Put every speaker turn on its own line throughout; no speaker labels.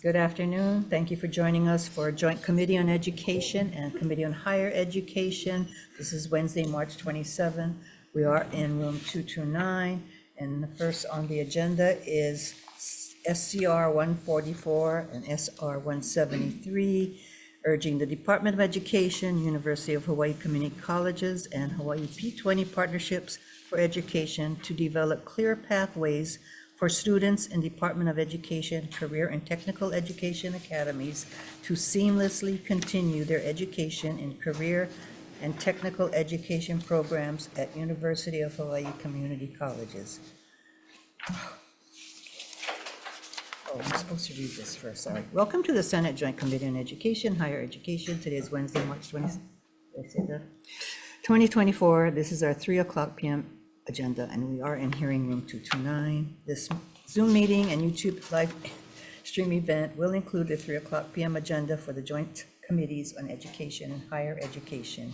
Good afternoon. Thank you for joining us for Joint Committee on Education and Committee on Higher Education. This is Wednesday, March 27. We are in room 229, and the first on the agenda is SCR 144 and SR 173, urging the Department of Education, University of Hawaii Community Colleges, and Hawaii P20 partnerships for education to develop clear pathways for students in Department of Education, Career and Technical Education Academies to seamlessly continue their education in career and technical education programs at University of Hawaii Community Colleges. Oh, I'm supposed to read this first, sorry. Welcome to the Senate Joint Committee on Education, Higher Education. Today is Wednesday, March 20th. Did I say that? 2024, this is our 3:00 p.m. agenda, and we are in hearing room 229. This Zoom meeting and YouTube live stream event will include the 3:00 p.m. agenda for the Joint Committees on Education and Higher Education.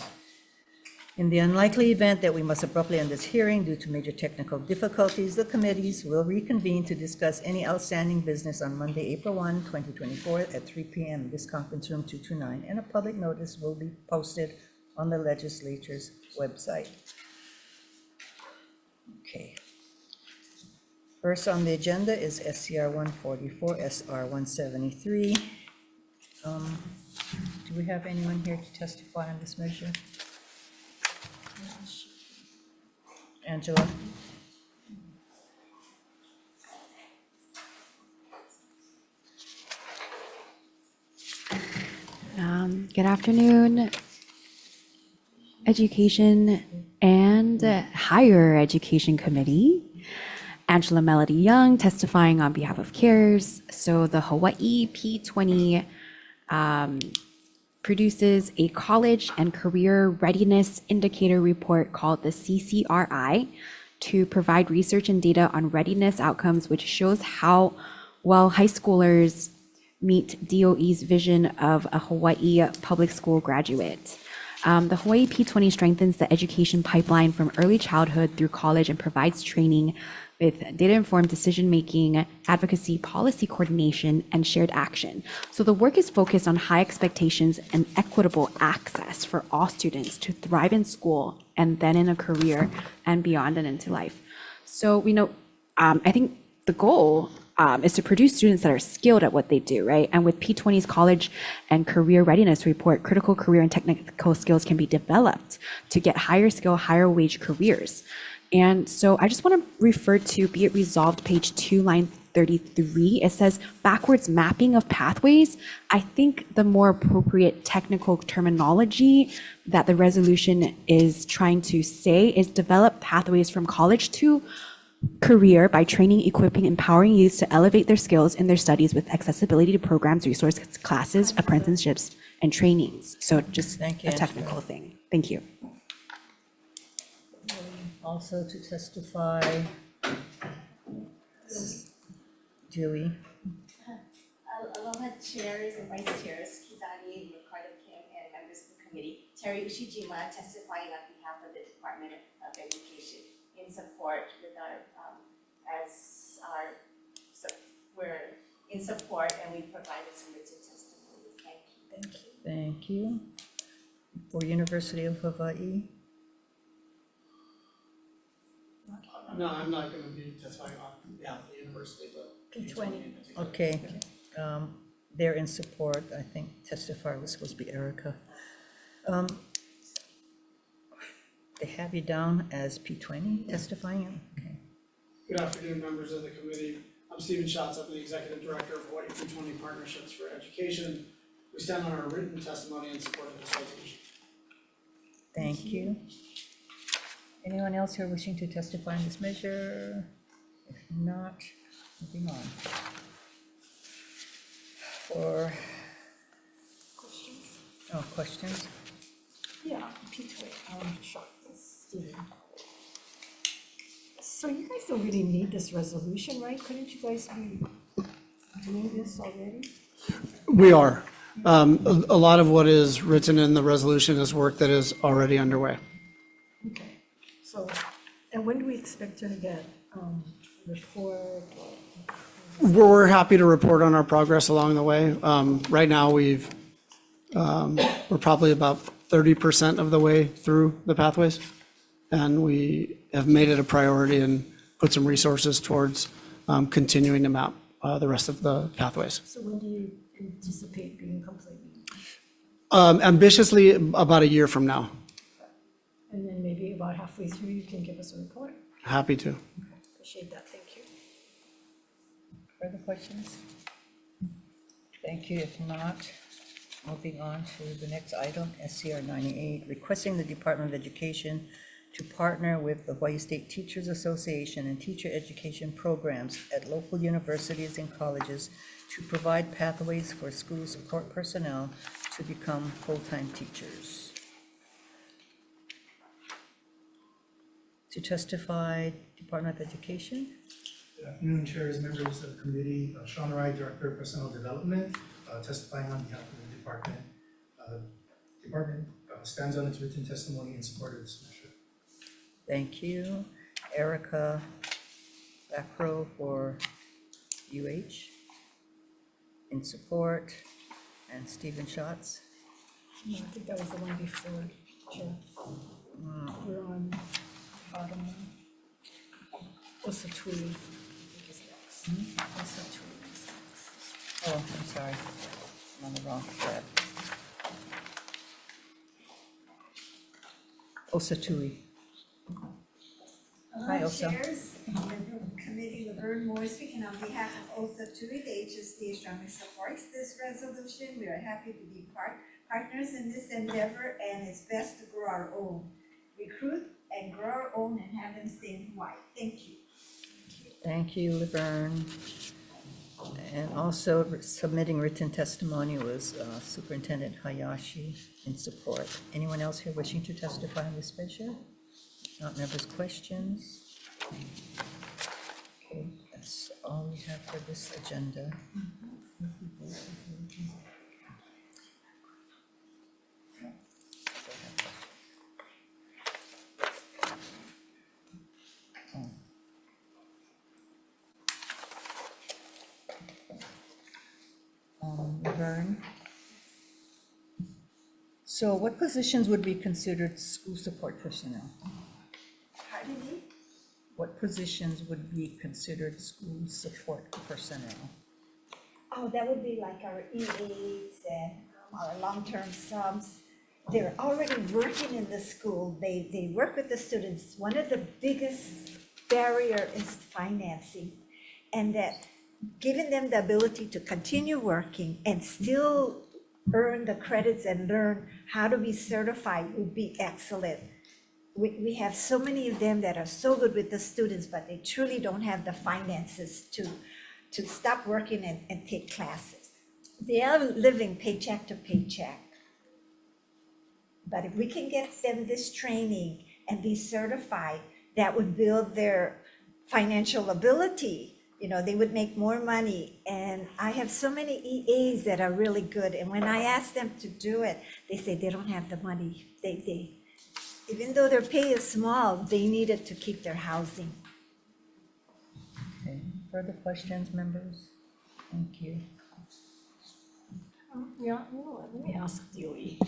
In the unlikely event that we must abruptly end this hearing due to major technical difficulties, the committees will reconvene to discuss any outstanding business on Monday, April 1, 2024 at 3 p.m. in this conference room 229, and a public notice will be posted on the legislature's website. Okay. First on the agenda is SCR 144, SR 173. Do we have anyone here to testify on this measure? Angela?
Good afternoon, Education and Higher Education Committee. Angela Melody Young testifying on behalf of CARES. So the Hawaii P20 produces a college and career readiness indicator report called the CCRI to provide research and data on readiness outcomes, which shows how well high schoolers meet DOE's vision of a Hawaii public school graduate. The Hawaii P20 strengthens the education pipeline from early childhood through college and provides training with data-informed decision-making, advocacy, policy coordination, and shared action. So the work is focused on high expectations and equitable access for all students to thrive in school and then in a career and beyond and into life. So we know, I think the goal is to produce students that are skilled at what they do, right? And with P20's College and Career Readiness Report, critical career and technical skills can be developed to get higher skill, higher wage careers. And so I just want to refer to Be It Resolved, page 2, line 33. It says backwards mapping of pathways. I think the more appropriate technical terminology that the resolution is trying to say is develop pathways from college to career by training, equipping, empowering youth to elevate their skills in their studies with accessibility to programs, resources, classes, apprenticeships, and trainings. So just a technical thing. Thank you.
Also to testify, Julie.
Aloha chairs and vice chairs, Kizani, Ricardo Kim, and members of the committee. Terry Ushijima testifying on behalf of the Department of Education in support with we're in support and we provided some written testimony. Thank you.
Thank you. Thank you. For University of Hawaii.
No, I'm not going to be testifying on behalf of the university, but
P20.
Okay. They're in support. I think testifier was supposed to be Erica. They have you down as P20 testifying? Okay.
good afternoon, members of the committee. I'm Stephen Schatz, I'm the Executive Director of Hawaii P20 Partnerships for Education. We stand on our written testimony in support of this resolution.
Thank you. Anyone else here wishing to testify on this measure? If not, moving on. For questions?
Yeah, P20, Stephen. So you guys don't really need this resolution, right? Couldn't you guys be doing this already?
We are. A lot of what is written in the resolution is work that is already underway.
Okay, so, and when do we expect to get report?
We're happy to report on our progress along the way. Right now, we're probably about 30% of the way through the pathways. And we have made it a priority and put some resources towards continuing to map the rest of the pathways.
So when do you anticipate being complete?
Ambitiously, about a year from now.
And then maybe about halfway through, you can give us a report?
Happy to.
Appreciate that, thank you.
Further questions? Thank you. If not, moving on to the next item, SCR 98, requesting the Department of Education to partner with the Hawaii State Teachers Association and teacher education programs at local universities and colleges to provide pathways for school support personnel to become full-time teachers. To testify, Department of Education.
Good afternoon, chairs, members of the committee. Sean Wright, Director of Personnel Development, testifying on behalf of the department. Department stands on its written testimony in support of this measure.
Thank you. Erica Backrow for UH in support, and Stephen Schatz.
No, I think that was the one before, Chair. We're on bottom one. Osatui, I think is next. Osatui is next.
Oh, I'm sorry, I'm on the wrong thread. Osatui. Hi, Osa.
Chairs, member of the committee, Laverne Moore speaking on behalf of OSA TUI. The HSD strongly supports this resolution. We are happy to be partners in this endeavor, and it's best to grow our own. Recruit and grow our own and have them stay in Hawaii. Thank you.
Thank you, Laverne. And also submitting written testimony was Superintendent Hayashi in support. Anyone else here wishing to testify on this measure? Not members' questions? Okay, that's all we have for this agenda. Vern. So what positions would be considered school support personnel?
Pardon me?
What positions would be considered school support personnel?
Oh, that would be like our EAs and our long-term subs. They're already working in the school. They work with the students. One of the biggest barrier is financing, and that giving them the ability to continue working and still earn the credits and learn how to be certified would be excellent. We have so many of them that are so good with the students, but they truly don't have the finances to stop working and take classes. They are living paycheck to paycheck. But if we can get them this training and be certified, that would build their financial ability. You know, they would make more money. And I have so many EAs that are really good. And when I ask them to do it, they say they don't have the money. They even though their pay is small, they need it to keep their housing.
Okay, further questions, members? Thank you.
Yeah, well, let me ask DOE.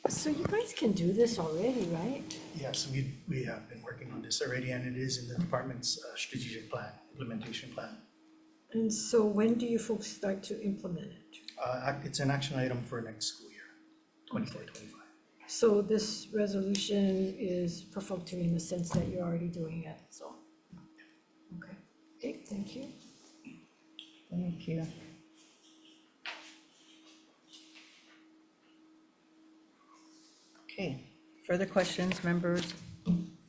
So you guys can do this already, right?
Yes, we have been working on this already, and it is in the department's strategic plan, implementation plan.
And so when do you folks start to implement it?
It's an action item for next school year, 24-25.
So this resolution is perfunctory in the sense that you're already doing it, so. Okay, okay, thank you.
Thank you. Okay, further questions, members?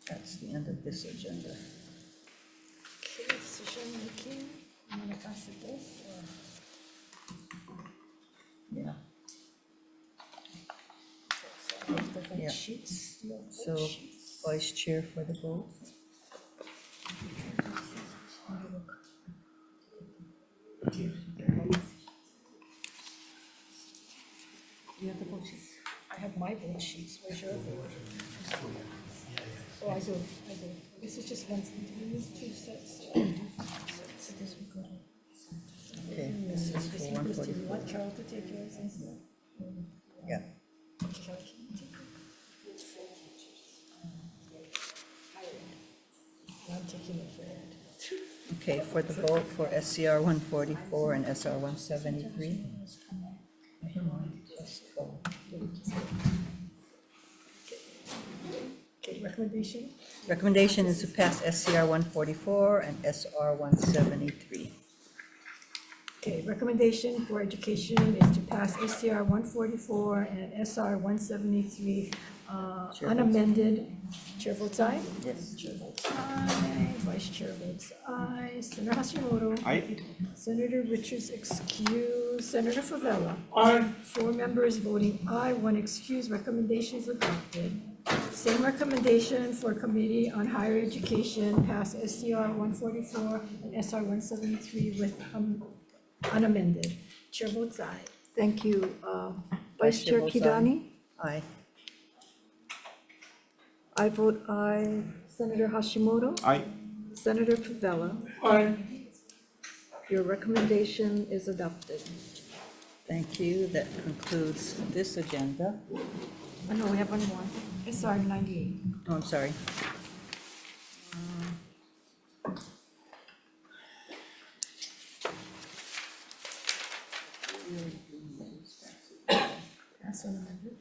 That's the end of this agenda.
Okay, decision making, I'm gonna pass it this, or?
Yeah,
So, the vote
Yeah.
sheets, your vote
so
sheets.
vice chair for the vote. You have the vote sheets?
I have my vote sheets, where's your vote? Oh, I do. This is just one, do we need two sets? So this will go to.
Okay, this is for
This one goes to, you
144.
want Carol to take yours instead?
Yeah.
Carol, can you take it? I'm taking it for it.
Okay, for the vote for SCR 144 and SR 173.
Okay, recommendation?
Recommendation is to pass SCR 144 and SR 173.
Okay, recommendation for education is to pass SCR 144 and SR 173
Chair votes
unamended. Chair votes aye.
Yes.
Chair votes aye. Vice Chair votes aye. Senator Hashimoto.
Aye.
Senator Richards excused. Senator Favela.
Aye.
4 members voting aye, 1 excused. Recommendation is adopted. Same recommendation for Committee on Higher Education, pass SCR 144 and SR 173 with unamended. Chair votes aye.
Thank you. Vice Chair
votes aye.
Kidani?
Aye.
I vote aye. Senator Hashimoto?
Aye.
Senator Pavella?
Aye.
Your recommendation is adopted.
Thank you. That concludes this agenda.
Oh, no, we have one more. SR 98.
Oh, I'm sorry.
Pass unamended.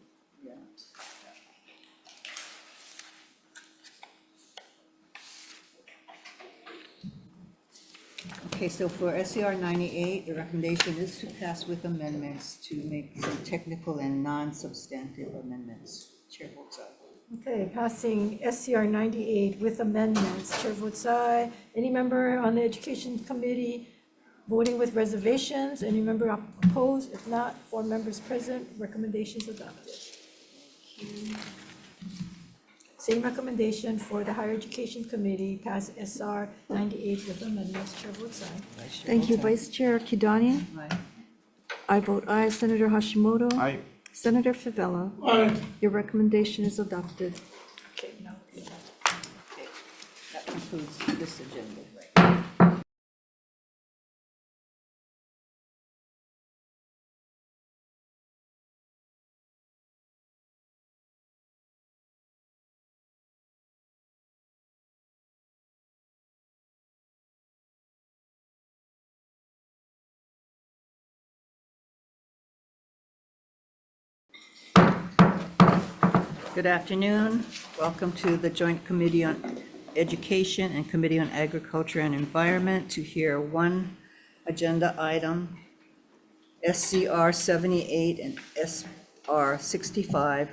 Okay, so for SCR 98, the recommendation is to pass with amendments to make some technical and non-substantive amendments. Chair votes aye.
Okay, passing SCR 98 with amendments. Chair votes aye. Any member on the Education Committee voting with reservations? Any member opposed? If not, 4 members present, recommendations adopted. Same recommendation for the Higher Education Committee, pass SR 98 with amendments. Chair votes aye.
Vice Chair
Thank you,
votes aye.
Vice Chair Kidani.
Aye.
I vote aye. Senator Hashimoto?
Aye.
Senator Favela?
Aye.
Your recommendation is adopted.
Okay, now.
That concludes this agenda. Good afternoon. Welcome to the Joint Committee on Education and Committee on Agriculture and Environment to hear one agenda item, SCR 78 and SR 65,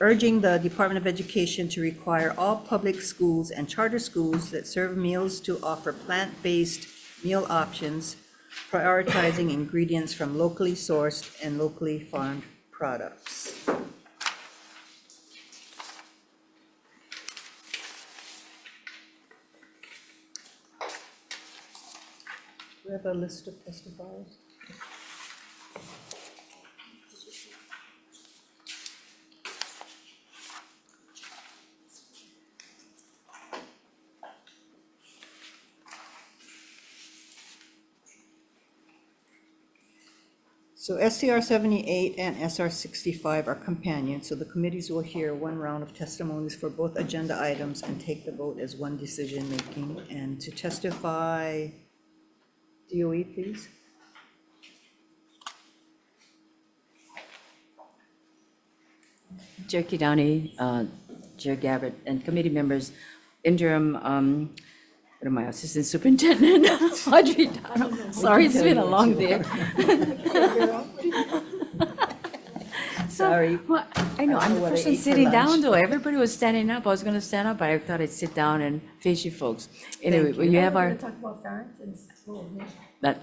urging the Department of Education to require all public schools and charter schools that serve meals to offer plant-based meal options, prioritizing ingredients from locally sourced and locally farmed products. Do we have a list of testifiers? So SCR 78 and SR 65 are companions, so the committees will hear one round of testimonies for both agenda items and take the vote as one decision-making. And to testify, DOE, please.
Chair Kidani, Chair Gabbard, and committee members, interim, what am I, Assistant Superintendent Audrey Donald. Sorry, it's been a long day.
Sorry.
Well, I know,
I don't
I'm
know
the
what I
person
ate for
sitting down
lunch.
though. Everybody was standing up. I was gonna stand up, but I thought I'd sit down and face you folks. Anyway,
Thank
well, you have
We're
our,
gonna talk about parents and school. Yeah.
that,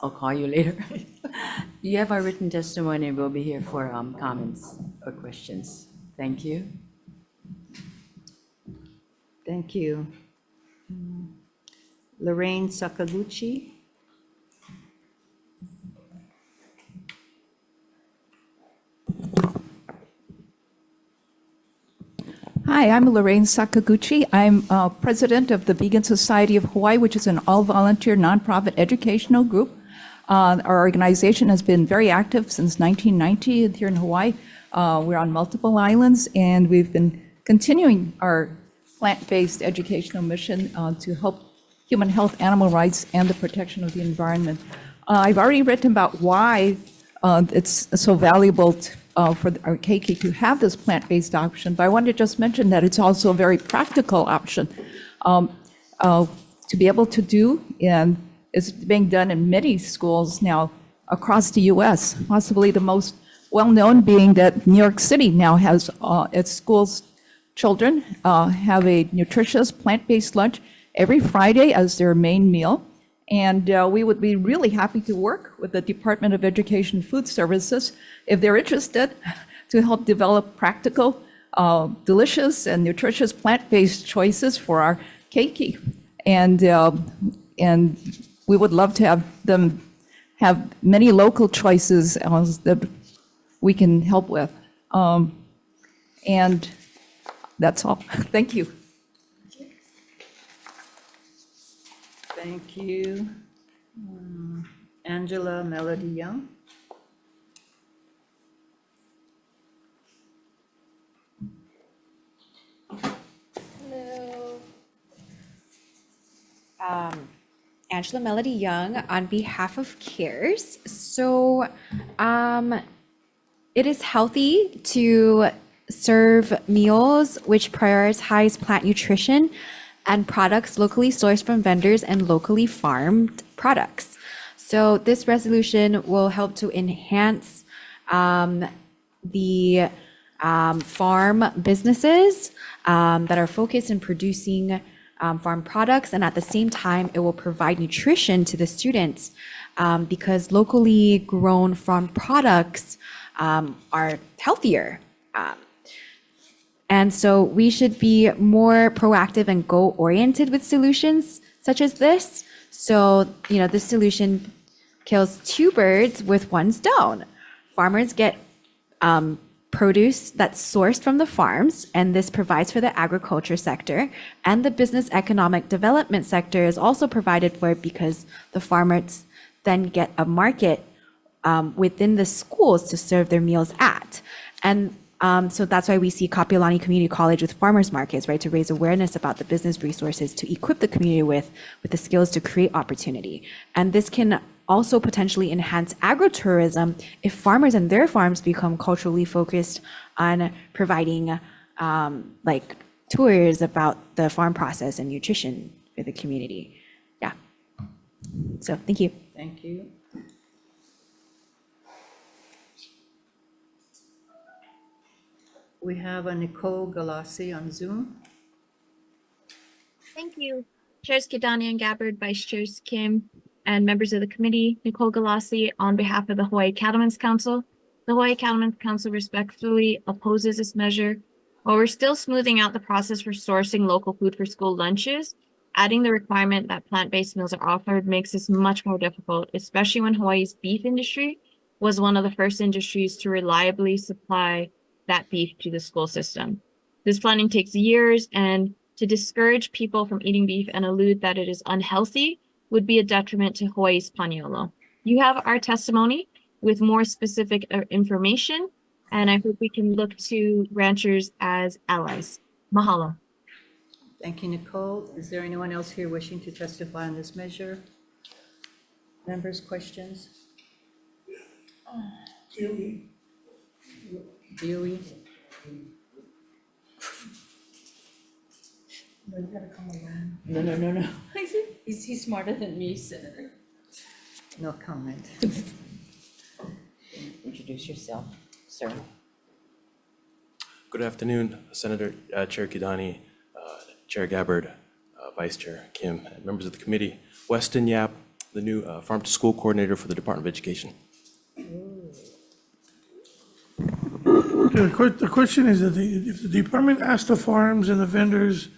I'll call you later. You have our written testimony and we'll be here for comments or questions. Thank you.
Thank you. Lorraine Sakaguchi.
Hi,
Hi, I'm Lorraine Sakaguchi. I'm president of the Vegan Society of Hawaii, which is an all-volunteer nonprofit educational group. Our organization has been very active since 1990 here in Hawaii. We're on multiple islands, and we've been continuing our plant-based educational mission to help human health, animal rights, and the protection of the environment. I've already written about why it's so valuable for our keiki to have this plant-based option, but I wanted to just mention that it's also a very practical option to be able to do, and it's being done in many schools now across the U.S., possibly the most well-known being that New York City now has its schools, children have a nutritious plant-based lunch every Friday as their main meal. And we would be really happy to work with the Department of Education Food Services if they're interested to help develop practical, delicious, and nutritious plant-based choices for our keiki. And we would love to have them have many local choices that we can help with. And that's all. Thank you.
Thank you. Angela Melody Young.
Angela Melody Young on behalf of CARES. So it is healthy to serve meals which prioritize plant nutrition and products locally sourced from vendors and locally farmed products. So this resolution will help to enhance the farm businesses that are focused in producing farm products, and at the same time, it will provide nutrition to the students because locally grown farm products are healthier. And so we should be more proactive and goal-oriented with solutions such as this. So, this solution kills two birds with one stone. Farmers get produce that's sourced from the farms, and this provides for the agriculture sector. And the business economic development sector is also provided for because the farmers then get a market within the schools to serve their meals at. And so that's why we see Kapiolani Community College with farmers markets, right, to raise awareness about the business resources to equip the community with the skills to create opportunity. And this can also potentially enhance agritourism if farmers and their farms become culturally focused on providing like tours about the farm process and nutrition for the community. Yeah. So thank you.
Thank you. We have a Nicole Galassi on Zoom.
Thank you. Chairs Kidani and Gabbard, Vice Chairs Kim, and members of the committee, Nicole Galassi, on behalf of the Hawaii Cattlemen's Council. The Hawaii Cattlemen's Council respectfully opposes this measure. While we're still smoothing out the process for sourcing local food for school lunches, adding the requirement that plant-based meals are offered makes this much more difficult, especially when Hawaii's beef industry was one of the first industries to reliably supply that beef to the school system. This planning takes years, and to discourage people from eating beef and allude that it is unhealthy would be a detriment to Hawaii's paniolo. You have our testimony with more specific information, and I hope we can look to ranchers as allies. Mahalo.
Thank you, Nicole. Is there anyone else here wishing to testify on this measure? Members, questions? Dewey?
No, you gotta come along.
No. He's smarter than me, Senator.
No comment.
Introduce yourself, sir.
Good afternoon, Senator Chair Kidani, Chair Gabbard, Vice Chair Kim, and members of the committee. Weston Yap, the new Farm to School Coordinator for the Department of Education.
The question is that if the department asks the farms and the vendors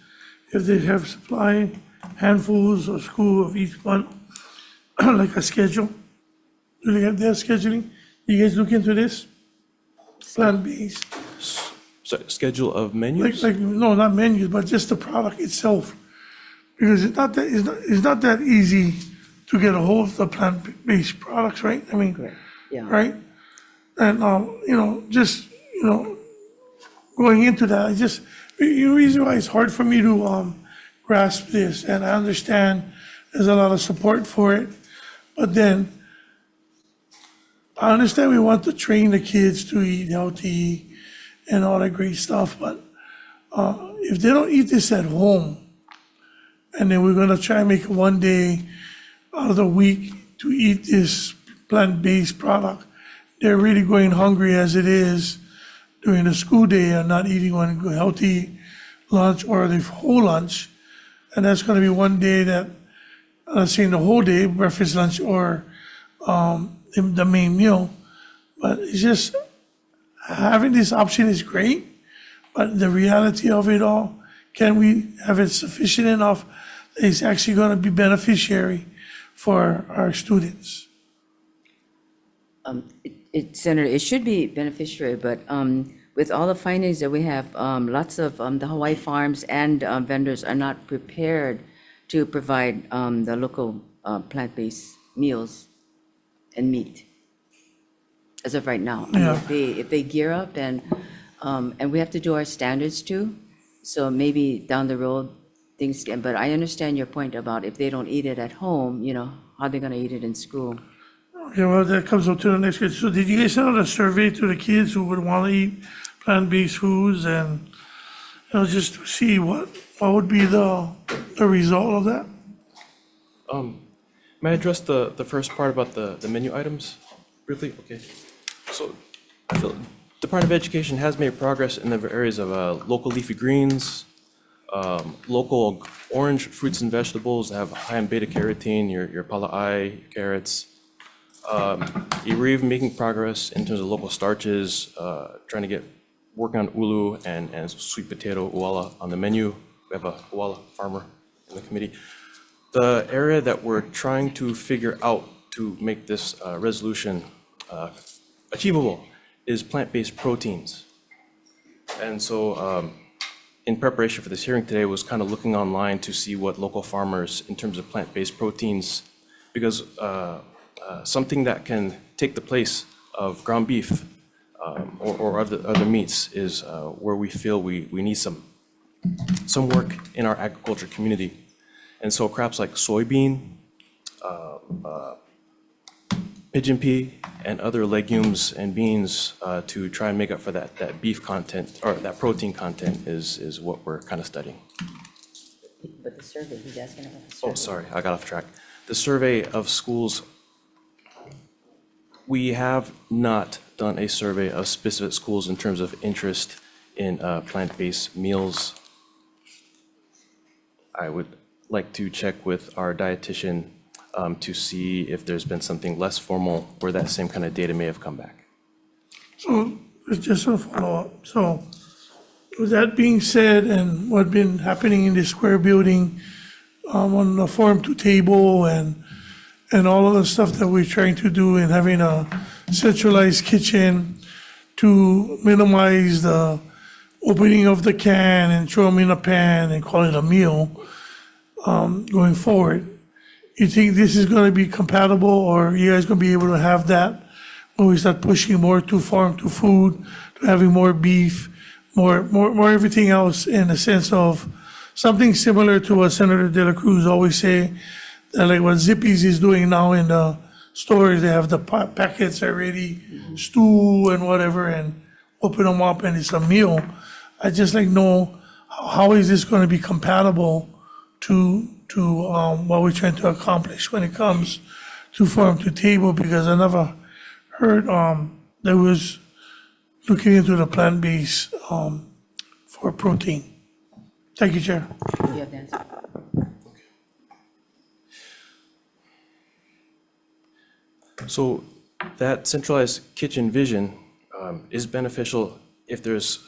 if they have supply handfuls or school of each month, like a schedule, do they have their scheduling? You guys look into this? Plant-based.
schedule of menus?
No, not menus, but just the product itself. Because it's not that easy to get a hold of the plant-based products, right? I mean,
Yeah.
right? And, going into that, the reason why it's hard for me to, grasp this, and I understand there's a lot of support for it, but then I understand we want to train the kids to eat healthy and all that great stuff, but, if they don't eat this at home, and then we're gonna try and make one day out of the week to eat this plant-based product, they're really going hungry as it is during the school day and not eating one healthy lunch or the whole lunch. And that's gonna be one day that, I'm not saying the whole day, breakfast, lunch, or the main meal. But it's just, having this option is great, but the reality of it all, can we have it sufficient enough that it's actually gonna be beneficiary for our students?
Senator, it should be beneficiary, but with all the findings that we have, lots of the Hawaii farms and vendors are not prepared to provide the local plant-based meals and meat as of right now. I mean, if they gear up and we have to do our standards too, so maybe down the road, things can, but I understand your point about if they don't eat it at home, how they're gonna eat it in school.
Yeah, well, that comes up to the next question. So did you guys send out a survey to the kids who would want to eat plant-based foods, and, just to see what would be the result of that?
May I address the first part about the menu items briefly? Okay. So I feel Department of Education has made progress in the areas of local leafy greens, local orange fruits and vegetables that have high in beta carotene, your pala'ai, carrots. We're even making progress in terms of local starches, trying to working on ulu and sweet potato uala on the menu. We have a uala farmer in the committee. The area that we're trying to figure out to make this resolution achievable is plant-based proteins. And so in preparation for this hearing today was kind of looking online to see what local farmers in terms of plant-based proteins, because something that can take the place of ground beef or other meats is where we feel we need some work in our agriculture community. And so crops like soybean, pigeon pea, and other legumes and beans to try and make up for that beef content or that protein content is what we're kind of studying.
But the survey, he's asking about the survey.
Oh, sorry, I got off track. The survey of schools, we have not done a survey of specific schools in terms of interest in plant-based meals. I would like to check with our dietitian to see if there's been something less formal where that same kind of data may have come back.
So, just a follow-up. So, with that being said, and what's been happening in the square building, on the farm to table and all of the stuff that we're trying to do in having a centralized kitchen to minimize the opening of the can and throw them in a pan and call it a meal, going forward, you think this is gonna be compatible, or you guys gonna be able to have that when we start pushing more to farm to food, to having more beef, more everything else, in the sense of something similar to what Senator De La Cruz always say, that like what Zippy's is doing now in the stores, they have the packets already, stew and whatever, and open them up and it's a meal. I just like know, how is this gonna be compatible to what we're trying to accomplish when it comes to farm to table, because I never heard that was looking into the plant-based for protein. Thank you, Chair.
You have the answer.
So that centralized kitchen vision is beneficial if there's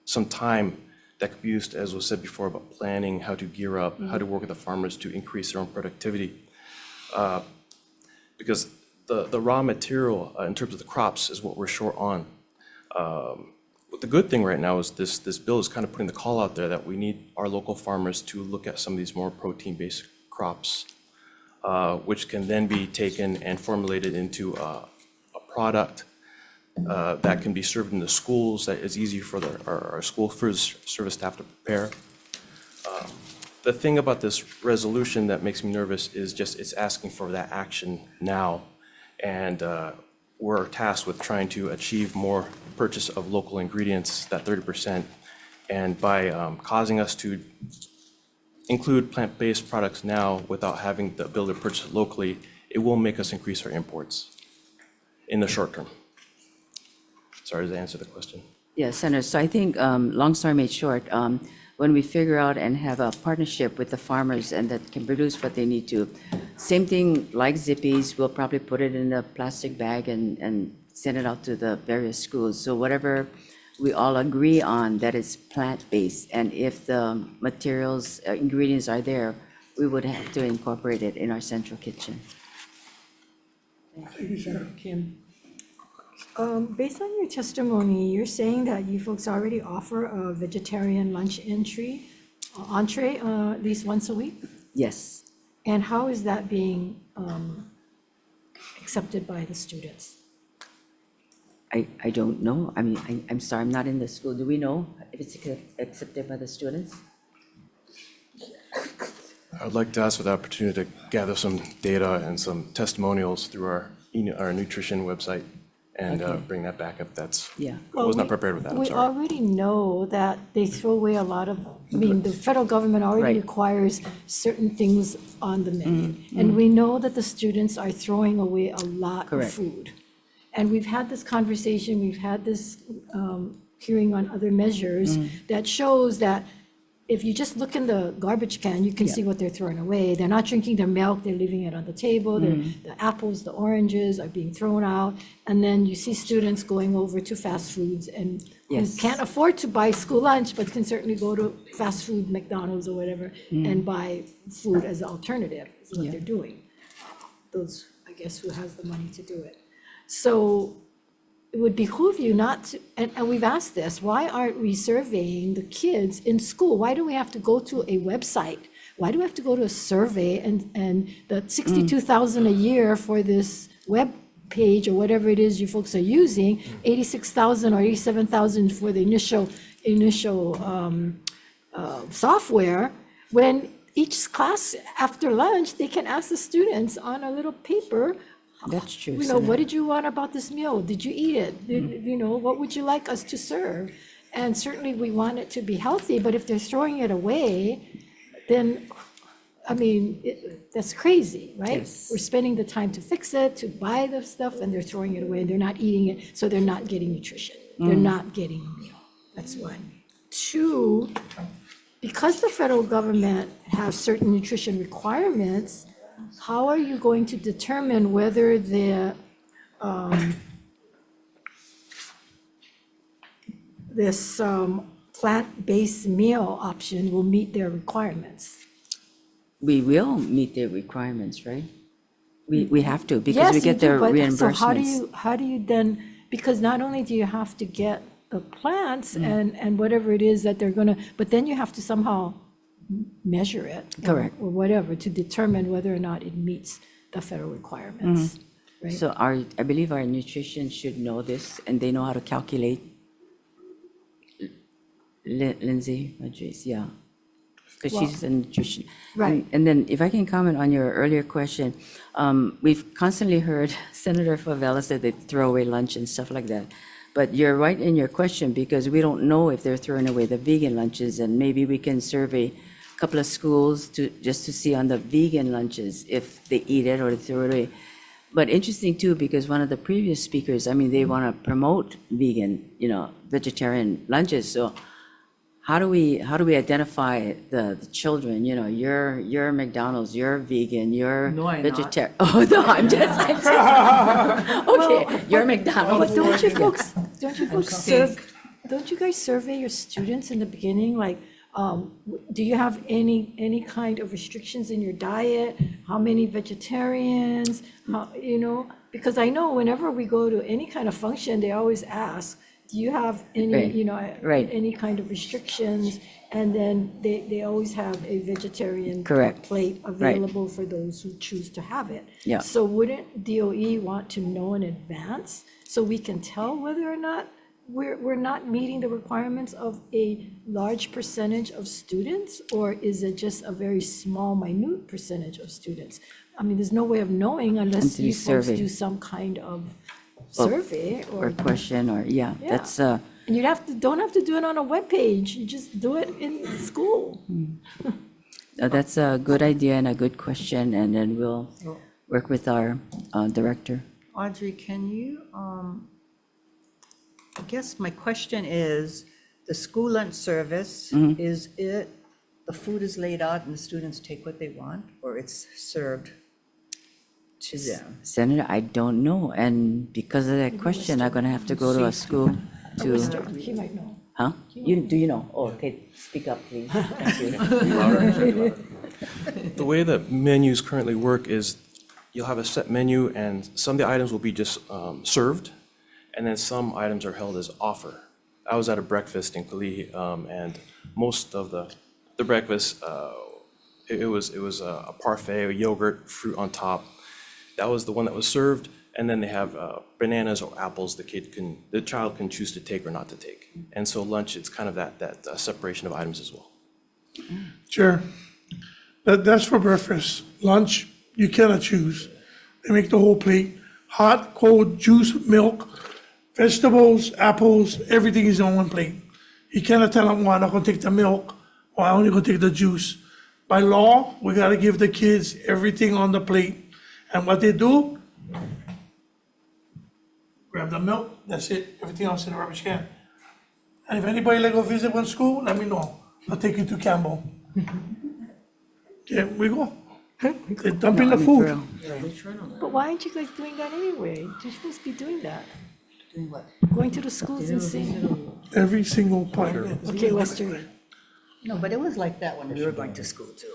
some time that could be used, as was said before, about planning, how to gear up, how to work with the farmers to increase their own productivity. Because the raw material in terms of the crops is what we're short on. the good thing right now is this bill is kind of putting the call out there that we need our local farmers to look at some of these more protein-based crops, which can then be taken and formulated into a product that can be served in the schools, that is easy for our school food service staff to prepare. The thing about this resolution that makes me nervous is just it's asking for that action now. And we're tasked with trying to achieve more purchase of local ingredients, that 30%. And by causing us to include plant-based products now without having the ability to purchase it locally, it will make us increase our imports in the short term. Sorry, does that answer the question?
Yes, Senator, so I think, long story made short, when we figure out and have a partnership with the farmers and that can produce what they need to, same thing like Zippies, we'll probably put it in a plastic bag and send it out to the various schools. So whatever we all agree on that is plant-based, and if the materials, ingredients are there, we would have to incorporate it in our central kitchen.
Thank you, Sarah.
Kim. Based on your testimony, you're saying that you folks already offer a vegetarian lunch entree, at least once a week?
Yes.
And how is that being accepted by the students?
I don't know. I mean, I'm sorry, I'm not in the school. Do we know if it's accepted by the students?
I'd like to ask for the opportunity to gather some data and some testimonials through our nutrition website and bring that back if that's,
Yeah.
I was not prepared with that, I'm
We
sorry.
already know that they throw away a lot of, I mean, the federal government already
Right.
requires certain things on the menu. And we know that the students are throwing away a lot of
Correct.
food. And we've had this conversation, we've had this hearing on other measures that shows that if you just look in the garbage can, you can see what they're throwing away. They're not drinking their milk, they're leaving it on the table. The apples, the oranges are being thrown out. And then you see students going over to fast foods and who
Yes.
can't afford to buy school lunch, but can certainly go to fast food, McDonald's or whatever, and buy food as an alternative, is what they're doing. Those, I guess, who has the money to do it. So it would behoove you not to, and we've asked this, why aren't we surveying the kids in school? Why do we have to go to a website? Why do we have to go to a survey and the 62,000 a year for this web page or whatever it is you folks are using, 86,000 or 87,000 for the initial software, when each class after lunch, they can ask the students on a little paper,
That's true.
you know, what did you want about this meal? Did you eat it? You know, what would you like us to serve? And certainly we want it to be healthy, but if they're throwing it away, then, I mean, that's crazy, right?
Yes.
We're spending the time to fix it, to buy the stuff, and they're throwing it away, and they're not eating it, so they're not getting nutrition. They're not getting a meal. That's one. Two, because the federal government has certain nutrition requirements, how are you going to determine whether the, this plant-based meal option will meet their requirements?
We will meet their requirements, right? We have to, because
Yes,
we
you
get
do,
their
but
reimbursements.
So how do you then, because not only do you have to get the plants and whatever it is that they're gonna, but then you have to somehow measure it.
Correct.
Or whatever, to determine whether or not it meets the federal requirements, right?
So I believe our nutrition should know this, and they know how to calculate. Lindsay Rodriguez, yeah. Because she's in nutrition.
Right.
And then if I can comment on your earlier question, we've constantly heard Senator Favela say they throw away lunch and stuff like that. But you're right in your question, because we don't know if they're throwing away the vegan lunches, and maybe we can survey a couple of schools just to see on the vegan lunches if they eat it or they throw it away. But interesting too, because one of the previous speakers, I mean, they want to promote vegan, vegetarian lunches. So how do we identify the children? You're McDonald's, you're vegan, you're vegetarian. Oh, no, I'm just okay, you're McDonald's.
But don't you guys survey your students in the beginning? Like, do you have any kind of restrictions in your diet? How many vegetarians? Because I know whenever we go to any kind of function, they always ask, do you have any,
Right,
you know,
right.
any kind of restrictions? And then they always have a vegetarian
Correct.
plate
Right.
available for those who choose to have it.
Yeah.
So wouldn't DOE want to know in advance so we can tell whether or not we're not meeting the requirements of a large percentage of students? Or is it just a very small, minute percentage of students? I mean, there's no way of knowing unless
Until you
you folks
survey.
do some kind of
Well,
survey
Or question, or, yeah,
Yeah.
that's,
And you don't have to do it on a webpage, you just do it in school.
that's a good idea and a good question, and then we'll work with our director.
Audrey, can you, I guess my question is, the school lunch service, is it, the food is laid out and the students take what they want, or it's served to them?
Senator, I don't know, and because of that question, I'm gonna have to go to a school to,
He might know.
huh? Do you know? Oh, okay, speak up, please. Thank you.
The way that menus currently work is you'll have a set menu and some of the items will be just served, and then some items are held as offer. I was at a breakfast in Kalihi, and most of the breakfast, it was a parfait, a yogurt, fruit on top. That was the one that was served, and then they have bananas or apples the child can choose to take or not to take. And so lunch, it's kind of that separation of items as well.
Chair, that's for breakfast. Lunch, you cannot choose. They make the whole plate, hot, cold, juice, milk, vegetables, apples, everything is on one plate. You cannot tell them, well, I'm not gonna take the milk, or I'm only gonna take the juice. By law, we gotta give the kids everything on the plate. And what they do, grab the milk, that's it, everything else in the rubbish can. And if anybody like go visit one school, let me know. I'll take you to Campbell. There we go. They're dumping the food.
But why aren't you guys doing that anyway? You're supposed to be doing that,
Doing what?
going to the schools and seeing.
Every single part.
Okay, Western.
No, but it was like that when we were going to school too.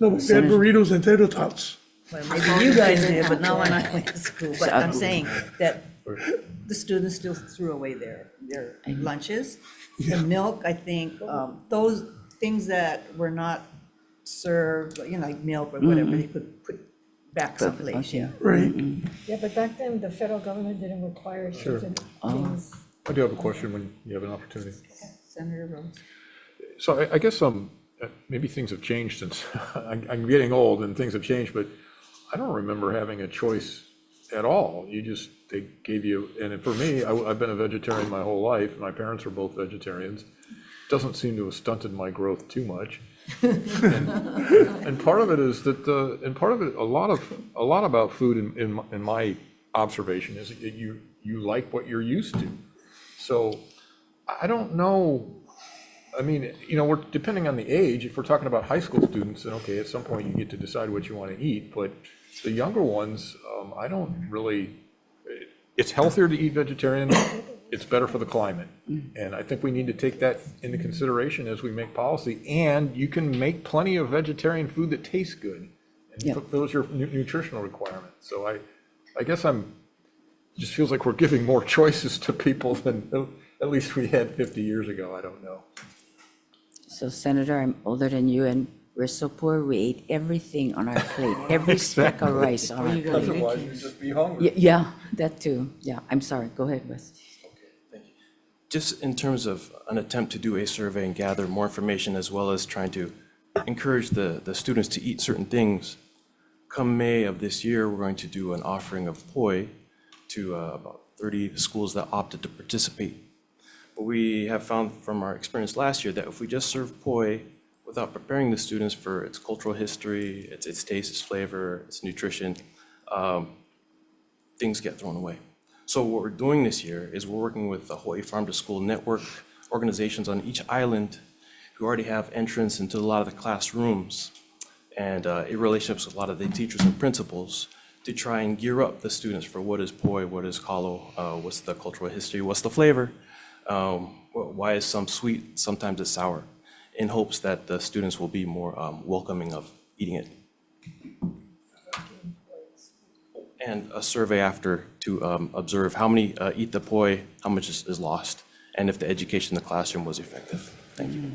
No, but they had burritos and tater tots.
Well, maybe you guys did, but not when I went to school. But I'm saying that the students still threw away their lunches. The milk, I think, those things that were not served, you know, like milk or whatever, they could put back someplace, yeah.
Right.
Yeah, but back then, the federal government didn't require certain things.
I do have a question when you have an opportunity.
Senator Rhodes.
So I guess maybe things have changed since, I'm getting old and things have changed, but I don't remember having a choice at all. They gave you, and for me, I've been a vegetarian my whole life. My parents were both vegetarians. Doesn't seem to have stunted my growth too much. And part of it is that, and part of it, a lot about food in my observation is that you like what you're used to. So I don't know. I mean, we're depending on the age. If we're talking about high school students, then okay, at some point you get to decide what you want to eat. But the younger ones, I don't really. It's healthier to eat vegetarian. It's better for the climate, and I think we need to take that into consideration as we make policy. And you can make plenty of vegetarian food that tastes good, and those are your nutritional requirements. So I guess just feels like we're giving more choices to people than at least we had 50 years ago. I don't know.
So Senator, I'm older than you, and we're so poor, we ate everything on our plate, every speck of rice on our plate.
Otherwise, you'd just be hungry.
Yeah, that too. Yeah, I'm sorry. Go ahead, Wes.
Thank you. Just in terms of an attempt to do a survey and gather more information, as well as trying to encourage the students to eat certain things, come May of this year, we're going to do an offering of poi to about 30 schools that opted to participate. But we have found from our experience last year that if we just serve poi without preparing the students for its cultural history, its taste, its flavor, its nutrition, things get thrown away. So what we're doing this year is we're working with the Hawaii Farm to School Network organizations on each island who already have entrance into a lot of the classrooms and in relationships with a lot of the teachers and principals to try and gear up the students for what is poi, what is kalo, what's the cultural history, what's the flavor, why is some sweet, sometimes it's sour, in hopes that the students will be more welcoming of eating it. And a survey after to observe how many eat the poi, how much is lost, and if the education in the classroom was effective. Thank you.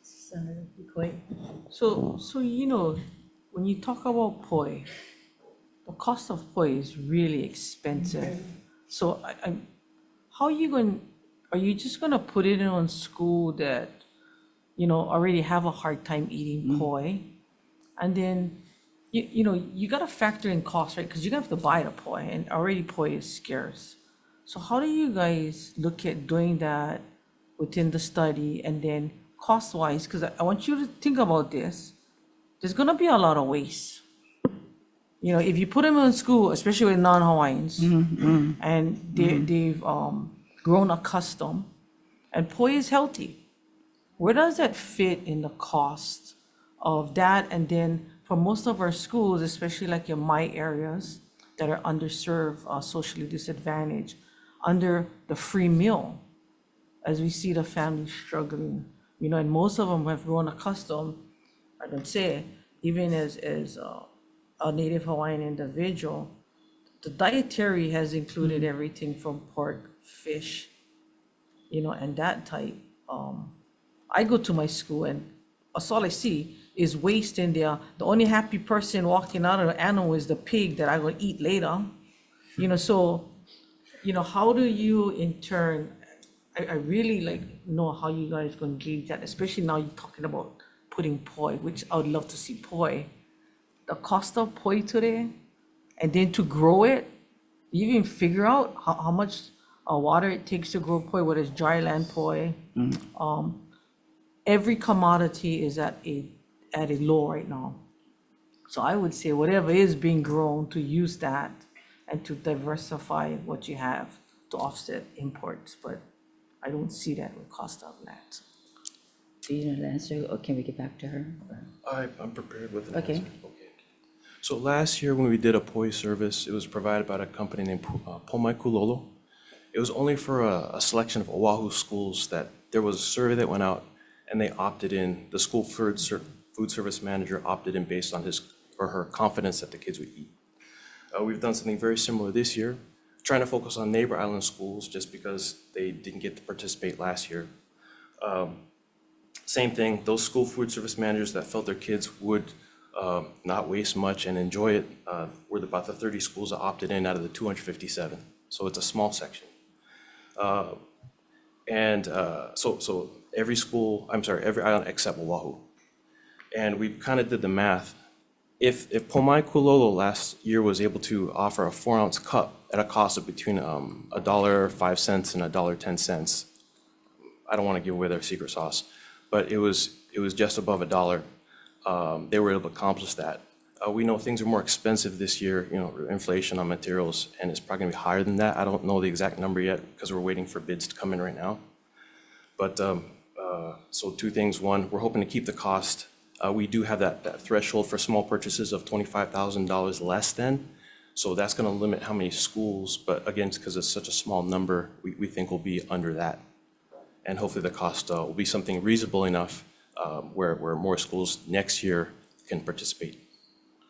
Senator Picoy.
So, you know, when you talk about poi, the cost of poi is really expensive. So how are you are you just gonna put it in on school that, you know, already have a hard time eating poi? And then, you know, you gotta factor in cost, right? Because you're gonna have to buy the poi, and already poi is scarce. So how do you guys look at doing that within the study, and then cost-wise? Because I want you to think about this. There's gonna be a lot of waste. You know, if you put them in school, especially with non-Hawaiians, and they've grown accustomed, and poi is healthy. Where does that fit in the cost of that? And then for most of our schools, especially like in my areas that are underserved, socially disadvantaged, under the free meal, as we see the families struggling, you know, and most of them have grown accustomed, I can say, even as a Native Hawaiian individual, the dietary has included everything from pork, fish, you know, and that type. I go to my school and that's all I see is waste in there. The only happy person walking out of the animal is the pig that I will eat later. You know, so, you know, how do you in turn, I really like know how you guys gonna gauge that, especially now you're talking about putting poi, which I would love to see poi. The cost of poi today, and then to grow it, you even figure out how much water it takes to grow poi, whether it's dry land poi. Every commodity is at a low right now. So I would say whatever is being grown, to use that and to diversify what you have to offset imports, but I don't see that with cost of land.
Do you know the answer, or can we get back to her?
I'm prepared with an
Okay.
answer. Okay. So last year when we did a poi service, it was provided by a company named Pomai Kulolo. It was only for a selection of Oahu schools that there was a survey that went out, and they opted in. The school food service manager opted in based on his or her confidence that the kids would eat. We've done something very similar this year, trying to focus on neighbor island schools just because they didn't get to participate last year. Same thing, those school food service managers that felt their kids would not waste much and enjoy it were about the 30 schools that opted in out of the 257. So it's a small section. So every school, every island except Oahu. And we kind of did the math. If Pomai Kulolo last year was able to offer a 4-ounce cup at a cost of between $1.05 and $1.10, I don't want to give away their secret sauce, but it was just above $1. They were able to accomplish that. We know things are more expensive this year, you know, inflation on materials, and it's probably gonna be higher than that. I don't know the exact number yet because we're waiting for bids to come in right now. But so two things. One, we're hoping to keep the cost. We do have that threshold for small purchases of $25,000 less than. So that's gonna limit how many schools, but again, because it's such a small number, we think we'll be under that. And hopefully the cost will be something reasonable enough where more schools next year can participate.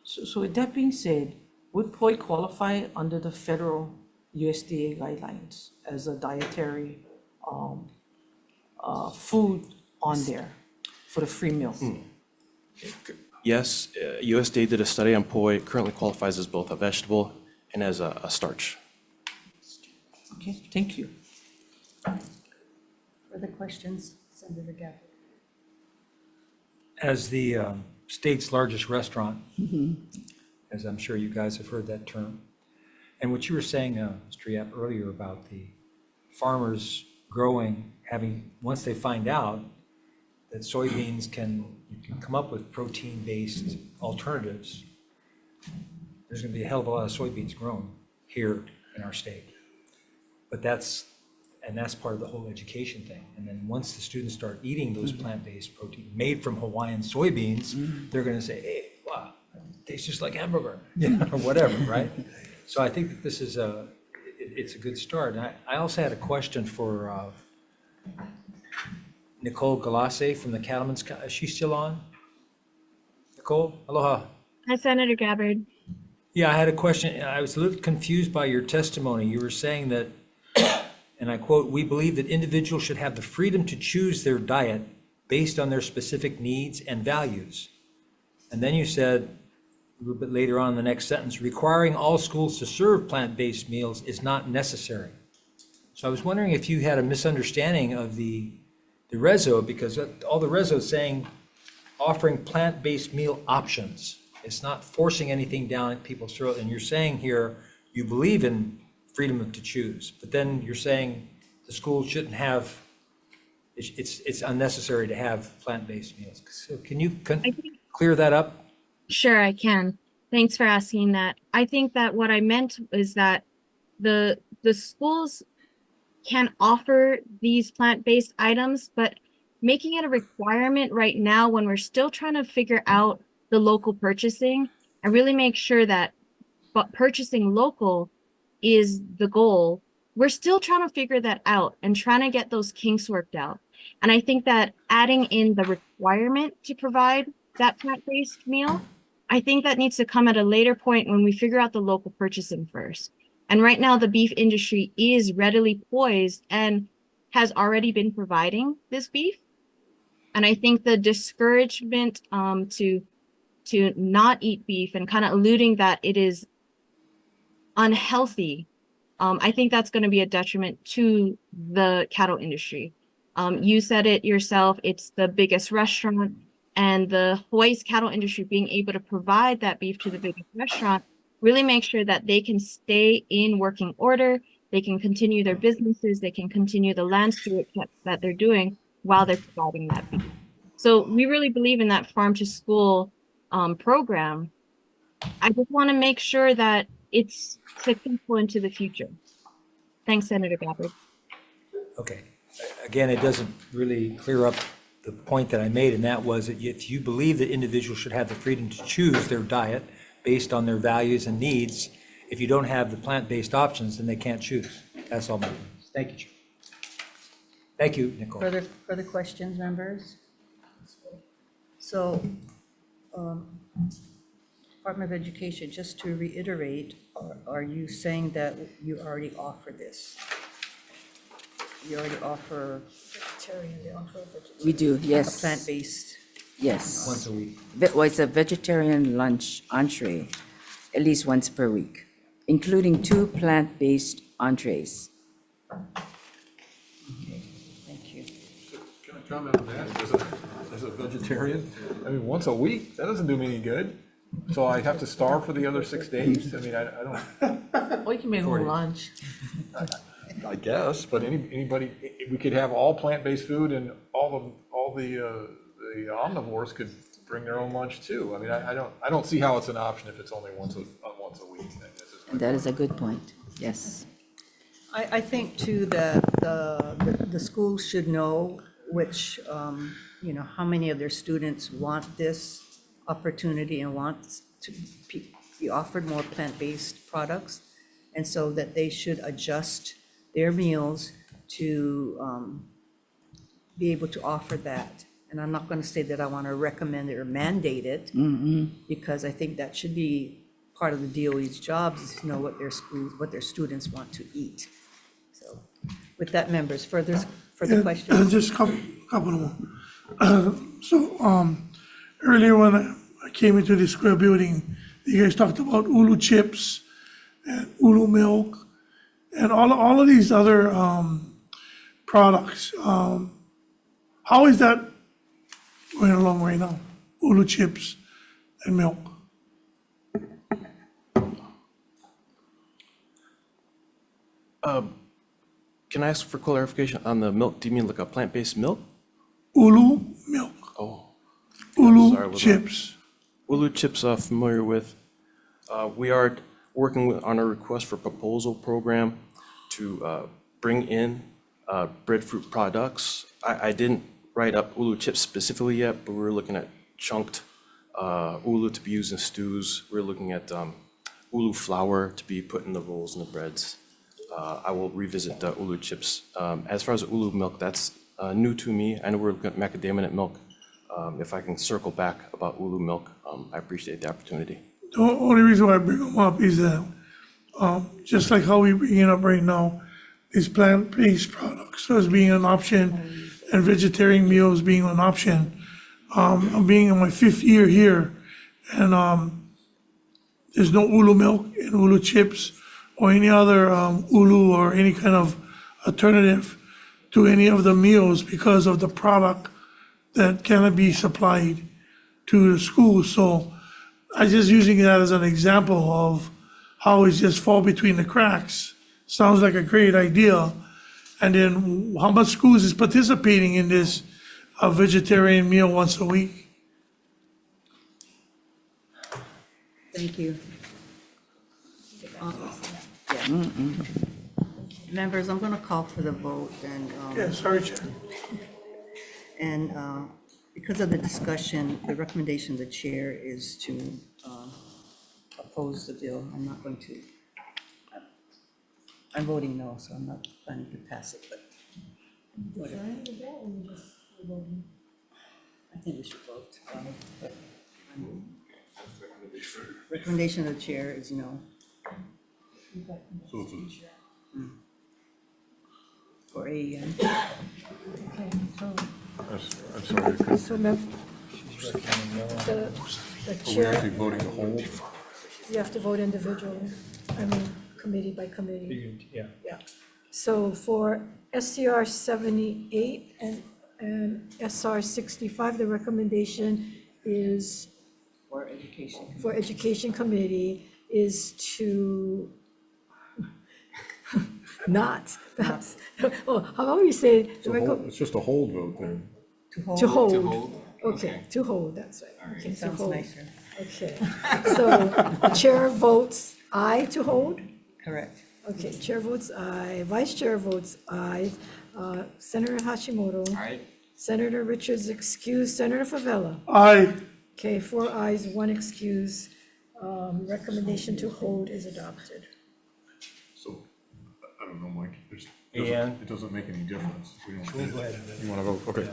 So with that being said, would poi qualify under the federal USDA guidelines as a dietary food on there for the free meal?
Yes, USDA did a study on poi. It currently qualifies as both a vegetable and as a starch.
Okay, thank you.
Further questions? Senator Gabbard.
As the state's largest restaurant, as I'm sure you guys have heard that term, and what you were saying, Mr. Yap, earlier about the farmers growing, once they find out that soybeans you can come up with protein-based alternatives, there's going to be a hell of a lot of soybeans grown here in our state. But that's part of the whole education thing. And then once the students start eating those plant-based protein made from Hawaiian soybeans, they're going to say, hey, wow, it tastes just like hamburger, or whatever, right? So I think that this is it's a good start. And I also had a question for Nicole Galassi from the Cattlemen's. Is she still on? Nicole, aloha.
Hi, Senator Gabbard.
Yeah, I had a question. I was a little confused by your testimony. You were saying that and I quote, "We believe that individuals should have the freedom to choose their diet based on their specific needs and values." And then you said, a little bit later on in the next sentence, "Requiring all schools to serve plant-based meals is not necessary." So I was wondering if you had a misunderstanding of the reso, because all the reso is saying offering plant-based meal options. It's not forcing anything down at people's throat. And you're saying here you believe in freedom to choose, but then you're saying the school shouldn't have, it's unnecessary to have plant-based meals. So can you clear that up?
Sure, I can. Thanks for asking that. I think that what I meant is that the schools can offer these plant-based items, but making it a requirement right now when we're still trying to figure out the local purchasing and really make sure that purchasing local is the goal. We're still trying to figure that out and trying to get those kinks worked out. And I think that adding in the requirement to provide that plant-based meal, I think that needs to come at a later point when we figure out the local purchasing first. And right now, the beef industry is readily poised and has already been providing this beef. And I think the discouragement to not eat beef and kind of alluding that it is unhealthy, I think that's going to be a detriment to the cattle industry. You said it yourself, it's the biggest restaurant, and the Hawaii's cattle industry being able to provide that beef to the biggest restaurant really make sure that they can stay in working order, they can continue their businesses, they can continue the land stewardship that they're doing while they're providing that beef. So we really believe in that farm to school program. I just want to make sure that it's successful into the future. Thanks, Senator Gabbard.
Okay. Again, it doesn't really clear up the point that I made, and that was that if you believe that individuals should have the freedom to choose their diet based on their values and needs, if you don't have the plant-based options, then they can't choose. That's all my point. Thank you, Chair. Thank you, Nicole.
Further questions, members? So, Department of Education, just to reiterate, are you saying that you already offer this? You already offer
Vegetarian, they offer vegetarian.
We do,
a
yes.
plant-based?
Yes.
Once a week.
Well, it's a vegetarian lunch entree, at least once per week, including 2 plant-based entrees.
Thank you.
Can I comment on that? As a vegetarian, I mean, once a week, that doesn't do me any good. So I have to starve for the other 6 days? I mean, I don't,
Or you can make home lunch.
I guess, but anybody, we could have all plant-based food and all the omnivores could bring their own lunch too. I mean, I don't see how it's an option if it's only once a week.
That is a good point, yes.
I think too that the schools should know which, how many of their students want this opportunity and want to be offered more plant-based products. And so that they should adjust their meals to be able to offer that. And I'm not going to say that I want to recommend it or mandate it, because I think that should be part of the DOE's jobs, is to know what their schools, what their students want to eat. So with that, members, further questions?
Just a couple more. So earlier when I came into the square building, you guys talked about ulu chips and ulu milk and all of these other products. How is that going along right now? Ulu chips and milk.
Can I ask for clarification on the milk? Do you mean like a plant-based milk?
Ulu milk.
Oh.
Ulu
Sorry,
chips.
Ulu chips, familiar with. We are working on a request for proposal program to bring in breadfruit products. I didn't write up ulu chips specifically yet, but we're looking at chunked ulu to be used in stews. We're looking at ulu flour to be put in the rolls and the breads. I will revisit the ulu chips. As far as ulu milk, that's new to me. I know we're looking at macadamia nut milk. If I can circle back about ulu milk, I appreciate the opportunity.
The only reason why I bring them up is that just like how we bring it up right now, these plant-based products as being an option and vegetarian meals being an option. I'm being in my 5th year here, and there's no ulu milk and ulu chips or any other ulu or any kind of alternative to any of the meals because of the product that cannot be supplied to the schools. So I'm just using that as an example of how it's just fall between the cracks. Sounds like a great idea. And then how much schools is participating in this vegetarian meal once a week?
Thank you. Members, I'm going to call for the vote, and
Yeah, sorry, Chair.
and because of the discussion, the recommendation of the chair is to oppose the bill. I'm not going to, I'm voting no, so I'm not planning to pass it, but whatever. I think we should vote. But recommendation of the chair is no. For AEN.
I'm sorry,
So the
we're
chair,
actually voting to hold?
you have to vote individually, I mean, committee by committee.
Yeah.
Yeah. So for SCR 78 and SR 65, the recommendation is
For education.
for Education Committee is to not, that's, oh, how about we say,
It's a hold- it's just a hold vote then.
to hold. Okay, to hold, that's right. Okay, to
Sounds
hold.
nicer.
Okay, so the chair votes aye to hold?
Correct.
Okay, chair votes aye, vice chair votes aye, Senator Hashimoto.
Aye.
Senator Richards excused, Senator Favela.
Aye.
Okay, 4 ayes, 1 excuse. Recommendation to hold is adopted.
So, I don't know, Mike,
And-
it doesn't make any difference. We don't-
We'll go ahead.
You want to vote? Okay.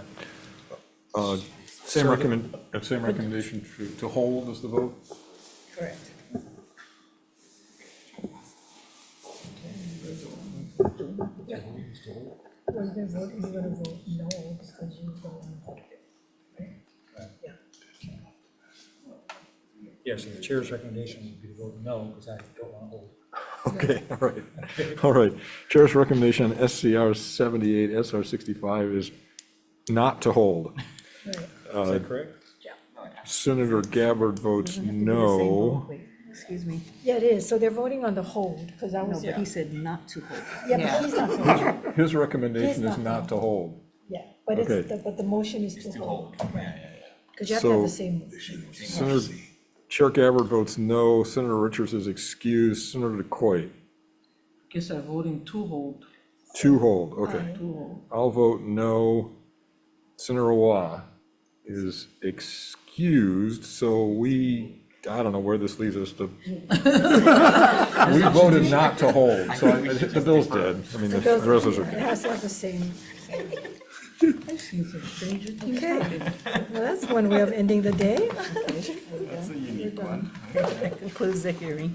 Same recommendation to hold as the vote?
Correct.
Well, you're gonna vote no because you don't want to hold it, right? Yeah.
Yeah, so the chair's recommendation would be to vote no, because I don't want to hold.
Okay, all right. All right. Chair's recommendation, SCR 78, SR 65 is not to hold.
Right.
Is that correct?
Senator Gabbard votes
Doesn't have to be the same
no.
vote. Wait, excuse me.
Yeah, it is, so they're voting on the hold, because I
No,
was,
but he said not to hold.
yeah, but he's not voting,
His recommendation
He's
is
not
not to hold.
yeah, but it's,
Okay.
but the motion is to hold. Because you have to have the
So-
same motion.
Senator, Chair Gabbard votes no. Senator Richards is excused. Senator DeCoy,
Guess I'm voting to hold.
to hold, okay.
To hold.
I'll vote no. Senator Waugh is excused, so I don't know where this leaves us to. We voted not to hold, so the bill's dead. I mean, the rest of us
It
are.
has to have the same. Okay, well, that's one way of ending the day.
That concludes the hearing.